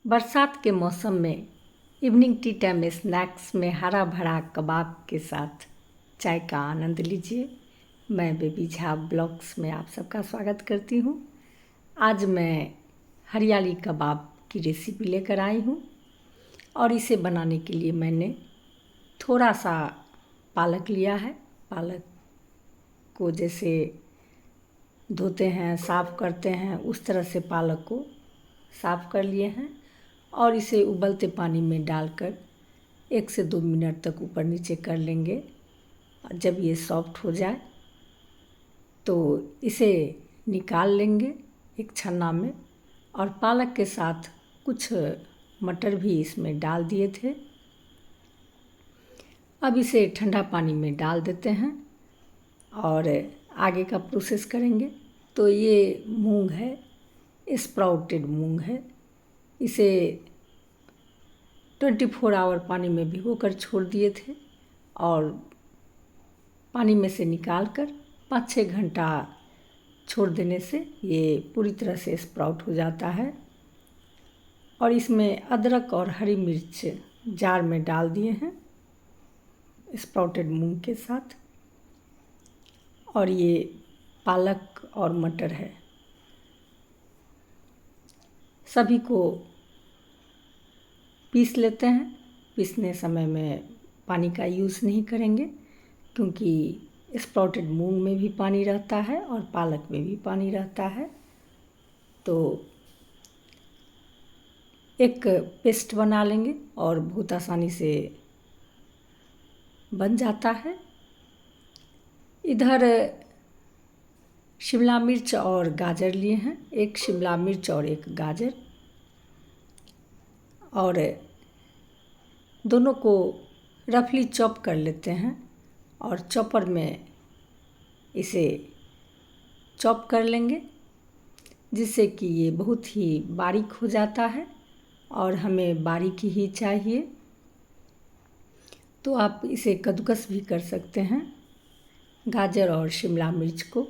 बरसात के मौसम में इवनिंग टी टाइम स्नैक्स में हरा भरा कबाब के साथ चाय का आनंद लीजिए। मैं बेबी झा ब्लॉग्स में आप सबका स्वागत करती हूँ। आज मैं हरियाली कबाब की रेसिपी लेकर आई हूँ और इसे बनाने के लिए मैंने थोड़ा सा पालक लिया है। पालक को जैसे धोते हैं, साफ़ करते हैं, उस तरह से पालक को साफ़ कर लिए हैं और इसे उबलते पानी में डालकर 1 से 2 मिनट तक ऊपर नीचे कर लेंगे। और जब ये सॉफ्ट हो जाए तो इसे निकाल लेंगे एक छन्ना में, और पालक के साथ कुछ मटर भी इसमें डाल दिए थे। अब इसे ठंडा पानी में डाल देते हैं और आगे का प्रोसेस करेंगे। तो ये मूंग है, स्प्राउटेड मूंग है। इसे 24 आवर पानी में भिगोकर छोड़ दिए थे और पानी में से निकालकर 5-6 घंटा छोड़ देने से ये पूरी तरह से स्प्राउट हो जाता है। और इसमें अदरक और हरी मिर्च जार में डाल दिए हैं स्प्राउटेड मूंग के साथ। और ये पालक और मटर है। सभी को पीस लेते हैं। पीसने समय में पानी का यूज़ नहीं करेंगे क्योंकि स्प्राउटेड मूंग में भी पानी रहता है और पालक में भी पानी रहता है। तो एक पेस्ट बना लेंगे और बहुत आसानी से बन जाता है। इधर शिमला मिर्च और गाजर लिए हैं, एक शिमला मिर्च और एक गाजर, और दोनों को रफली चॉप कर लेते हैं और चॉपर में इसे चॉप कर लेंगे जिससे कि ये बहुत ही बारीक हो जाता है और हमें बारीक ही चाहिए। तो आप इसे कद्दूकस भी कर सकते हैं गाजर और शिमला मिर्च को।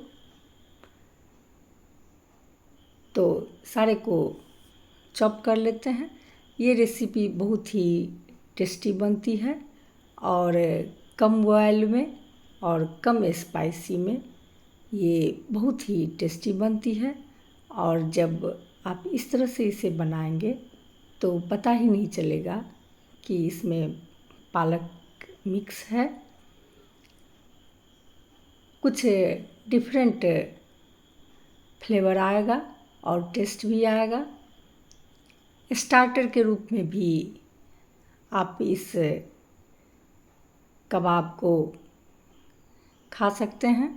तो सारे को चॉप कर लेते हैं। ये रेसिपी बहुत ही टेस्टी बनती है और कम बॉयल में और कम स्पाइसी में ये बहुत ही टेस्टी बनती है। और जब आप इस तरह से इसे बनाएंगे तो पता ही नहीं चलेगा कि इसमें पालक मिक्स है। कुछ डिफरेंट फ्लेवर आएगा और टेस्ट भी आएगा। स्टार्टर के रूप में भी आप इस कबाब को खा सकते हैं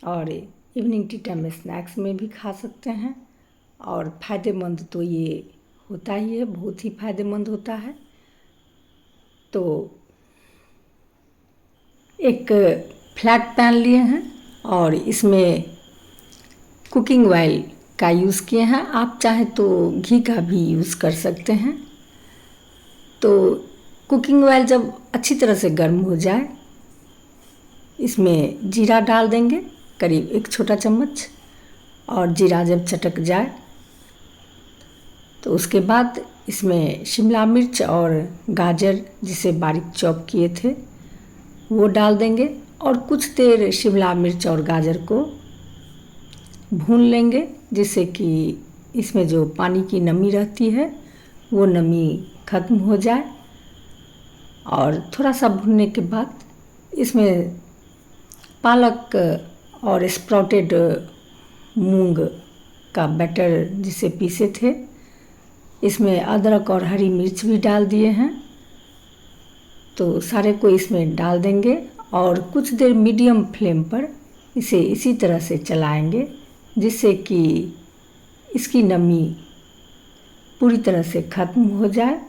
और इवनिंग टी टाइम स्नैक्स में भी खा सकते हैं। और फ़ायदेमंद तो ये होता ही है, बहुत ही फ़ायदेमंद होता है। तो एक फ्लैट पैन लिए हैं और इसमें कुकिंग ऑयल का यूज़ किए हैं। आप चाहे तो घी का भी यूज़ कर सकते हैं। तो कुकिंग ऑयल जब अच्छी तरह से गर्म हो जाए इसमें जीरा डाल देंगे, करीब 1 छोटा चम्मच। और जीरा जब चटक जाए तो उसके बाद इसमें शिमला मिर्च और गाजर जिसे बारीक चॉप किए थे वो डाल देंगे और कुछ देर शिमला मिर्च और गाजर को भून लेंगे जिससे कि इसमें जो पानी की नमी रहती है वो नमी ख़त्म हो जाए। और थोड़ा सा भूनने के बाद इसमें पालक और स्प्राउटेड मूंग का बैटर जिसे पीसे थे, इसमें अदरक और हरी मिर्च भी डाल दिए हैं। तो सारे को इसमें डाल देंगे और कुछ देर मीडियम फ्लेम पर इसे इसी तरह से चलाएंगे जिससे कि इसकी नमी पूरी तरह से ख़त्म हो जाए।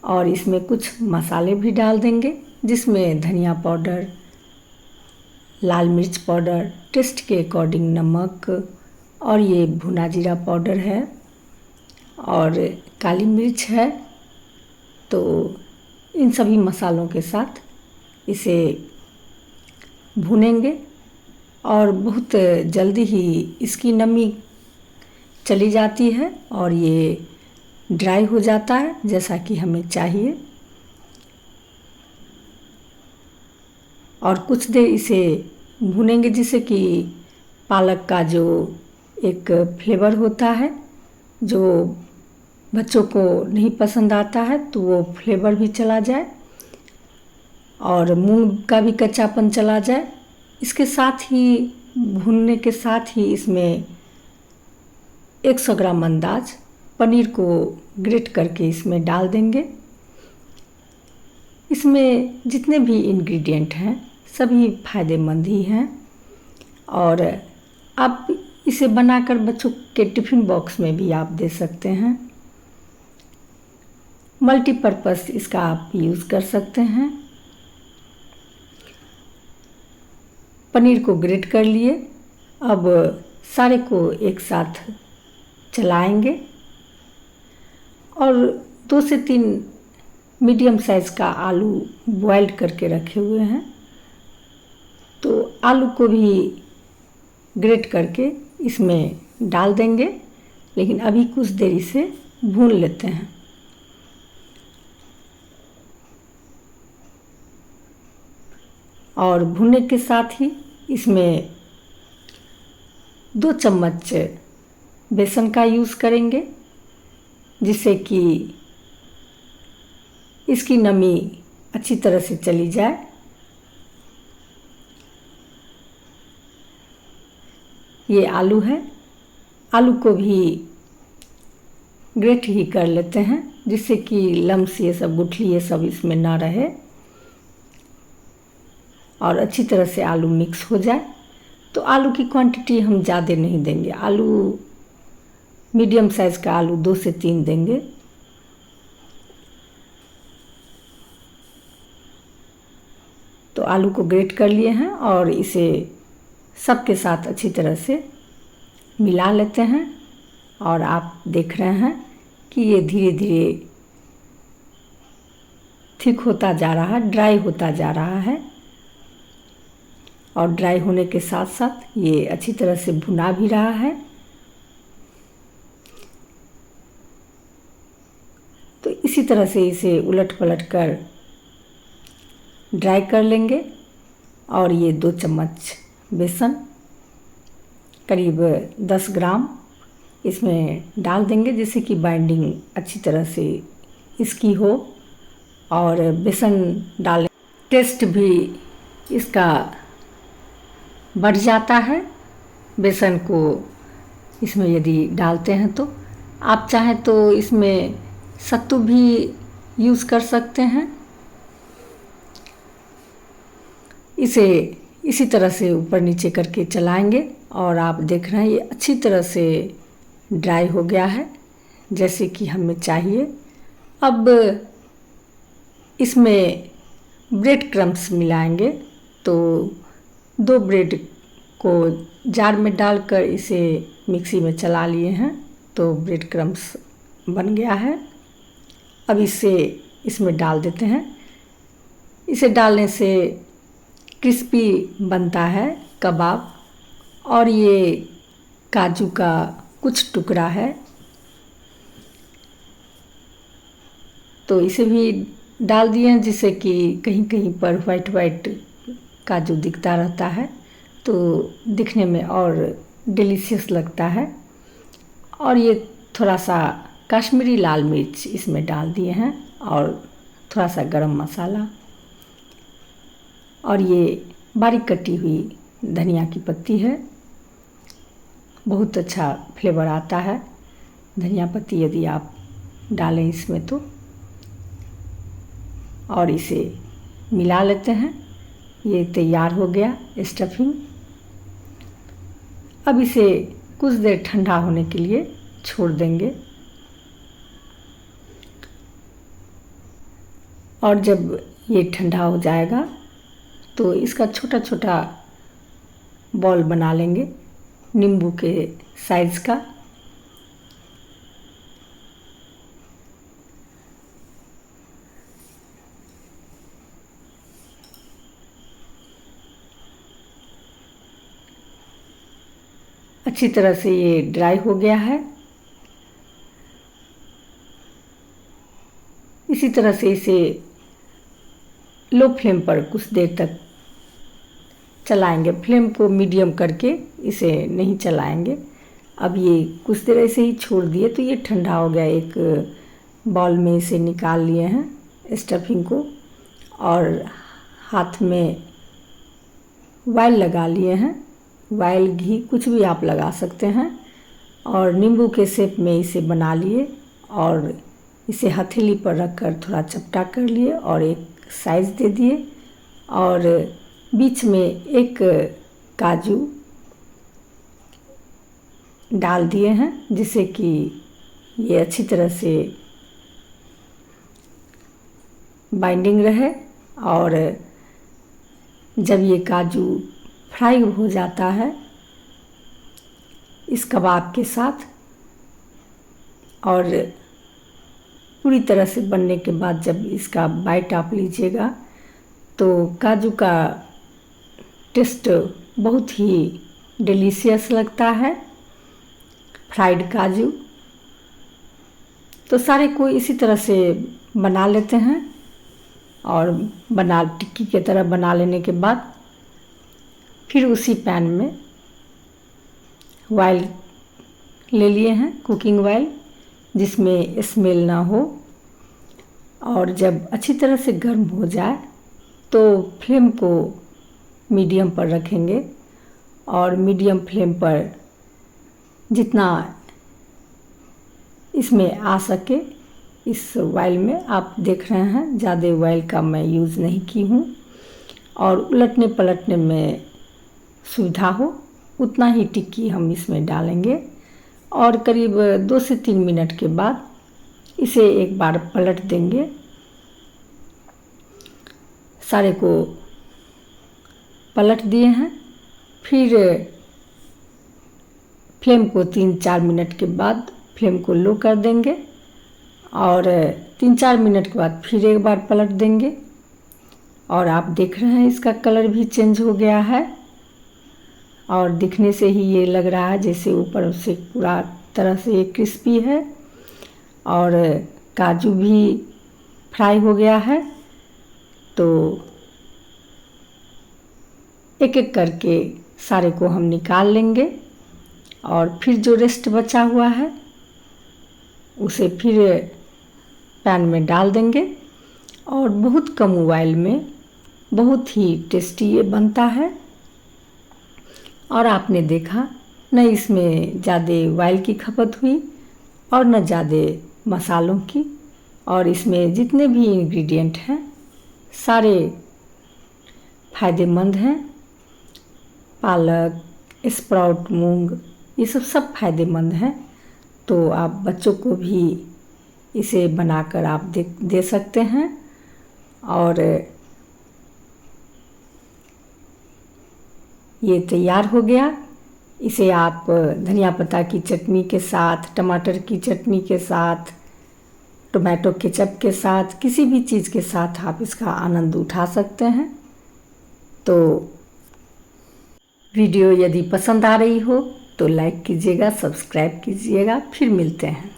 और इसमें कुछ मसाले भी डाल देंगे जिसमें धनिया पाउडर, लाल मिर्च पाउडर, टेस्ट के अकॉर्डिंग नमक, और ये भुना जीरा पाउडर है और काली मिर्च है। तो इन सभी मसालों के साथ इसे भूनेंगे और बहुत जल्दी ही इसकी नमी चली जाती है और ये ड्राई हो जाता है जैसा कि हमें चाहिए। और कुछ देर इसे भूनेंगे, जिससे कि पालक का जो एक फ्लेवर होता है जो बच्चों को नहीं पसंद आता है, तो वो फ्लेवर भी चला जाए और मूंग का भी कच्चापन चला जाए। इसके साथ ही भूनने के साथ ही इसमें 100 ग्राम अंदाज पनीर को ग्रेट करके इसमें डाल देंगे। इसमें जितने भी इंग्रेडिएंट हैं सभी फ़ायदेमंद ही हैं और आप इसे बनाकर बच्चों के टिफ़िन बॉक्स में भी आप दे सकते हैं। मल्टीपर्पज़ इसका आप यूज़ कर सकते हैं। पनीर को ग्रेट कर लिए, अब सारे को एक साथ चलाएंगे और 2 से 3 मीडियम साइज़ का आलू बॉइल्ड करके रखे हुए हैं, तो आलू को भी ग्रेट करके इसमें डाल देंगे। लेकिन अभी कुछ देर इसे भून लेते हैं। और भुनने के साथ ही इसमें 2 चम्मच बेसन का यूज़ करेंगे, जिससे कि इसकी नमी अच्छी तरह से चली जाए। ये आलू है, आलू को भी ग्रेट ही कर लेते हैं, जिससे कि लम्स ये सब गुठली ये सब इसमें ना रहे और अच्छी तरह से आलू मिक्स हो जाए। तो आलू की क्वांटिटी हम ज़्यादा नहीं देंगे, आलू मीडियम साइज़ का आलू 2 से 3 देंगे। तो आलू को ग्रेट कर लिए हैं और इसे सबके साथ अच्छी तरह से मिला लेते हैं। और आप देख रहे हैं कि ये धीरे धीरे थिक होता जा रहा है, ड्राई होता जा रहा है और ड्राई होने के साथ साथ ये अच्छी तरह से भुना भी रहा है। तो इसी तरह से इसे उलट पलट कर ड्राई कर लेंगे और ये 2 चम्मच बेसन करीब 10 ग्राम इसमें डाल देंगे, जिससे कि बाइंडिंग अच्छी तरह से इसकी हो और बेसन डालने टेस्ट भी इसका बढ़ जाता है। बेसन को इसमें यदि डालते हैं तो आप चाहें तो इसमें सत्तू भी यूज़ कर सकते हैं। इसे इसी तरह से ऊपर नीचे करके चलाएंगे और आप देख रहे हैं ये अच्छी तरह से ड्राई हो गया है जैसे कि हमें चाहिए। अब इसमें ब्रेड क्रम्स मिलाएंगे, तो 2 ब्रेड को जार में डालकर इसे मिक्सी में चला लिए हैं, तो ब्रेड क्रम्स बन गया है। अब इसे इसमें डाल देते हैं। इसे डालने से क्रिस्पी बनता है कबाब। और ये काजू का कुछ टुकड़ा है, तो इसे भी डाल दिए हैं, जिससे कि कहीं कहीं पर वाइट वाइट काजू दिखता रहता है, तो दिखने में और डिलीशियस लगता है। और ये थोड़ा सा कश्मीरी लाल मिर्च इसमें डाल दिए हैं और थोड़ा सा गरम मसाला और ये बारीक कटी हुई धनिया की पत्ती है। बहुत अच्छा फ्लेवर आता है धनिया पत्ती यदि आप डालें इसमें तो। और इसे मिला लेते हैं। ये तैयार हो गया स्टफिंग। अब इसे कुछ देर ठंडा होने के लिए छोड़ देंगे और जब ये ठंडा हो जाएगा तो इसका छोटा छोटा बॉल बना लेंगे नींबू के साइज़ का। अच्छी तरह से ये ड्राई हो गया है। इसी तरह से इसे लो फ्लेम पर कुछ देर तक चलाएंगे। फ्लेम को मीडियम करके इसे नहीं चलाएंगे। अब ये कुछ देर ऐसे ही छोड़ दिए तो ये ठंडा हो गया। एक बाउल में इसे निकाल लिए हैं स्टफिंग को, और हाथ में ऑयल लगा लिए हैं। ऑयल, घी, कुछ भी आप लगा सकते हैं, और नींबू के शेप में इसे बना लिए और इसे हथेली पर रखकर थोड़ा चपटा कर लिए और एक साइज दे दिए, और बीच में एक काजू डाल दिए हैं जिससे कि ये अच्छी तरह से बाइंडिंग रहे। और जब ये काजू फ्राई हो जाता है इस कबाब के साथ और पूरी तरह से बनने के बाद जब इसका बाइट आप लीजिएगा तो काजू का टेस्ट बहुत ही डिलीशियस लगता है। फ्राइड काजू तो सारे को इसी तरह से बना लेते हैं, और टिक्की की तरह बना लेने के बाद फिर उसी पैन में ऑयल ले लिए हैं, कुकिंग ऑयल, जिसमें स्मेल ना हो। और जब अच्छी तरह से गर्म हो जाए तो फ्लेम को मीडियम पर रखेंगे, और मीडियम फ्लेम पर जितना इसमें आ सके इस ऑयल में, आप देख रहे हैं ज़्यादा ऑयल का मैं यूज़ नहीं की हूँ, और उलटने पलटने में सुविधा हो उतना ही टिक्की हम इसमें डालेंगे। और करीब 2 से 3 मिनट के बाद इसे एक बार पलट देंगे। सारे को पलट दिए हैं। फिर फ्लेम को 3-4 मिनट के बाद फ्लेम को लो कर देंगे, और 3-4 मिनट के बाद फिर एक बार पलट देंगे। और आप देख रहे हैं इसका कलर भी चेंज हो गया है, और दिखने से ही ये लग रहा है जैसे ऊपर से पूरा तरह से ये क्रिस्पी है, और काजू भी फ्राई हो गया है। तो एक एक करके सारे को हम निकाल लेंगे, और फिर जो रेस्ट बचा हुआ है उसे फिर पैन में डाल देंगे, और बहुत कम ऑयल में बहुत ही टेस्टी ये बनता है। और आपने देखा न इसमें ज़्यादा ऑयल की खपत हुई और न ज़्यादा मसालों की, और इसमें जितने भी इंग्रेडिएंट हैं सारे फ़ायदेमंद हैं। पालक, स्प्राउट, मूंग, ये सब फ़ायदेमंद हैं। तो आप बच्चों को भी इसे बनाकर आप दे सकते हैं। और ये तैयार हो गया। इसे आप धनिया पत्ता की चटनी के साथ, टमाटर की चटनी के साथ, टोमेटो केचप के साथ, किसी भी चीज़ के साथ आप इसका आनंद उठा सकते हैं। तो वीडियो यदि पसंद आ रही हो तो लाइक कीजिएगा, सब्सक्राइब कीजिएगा। फिर मिलते हैं।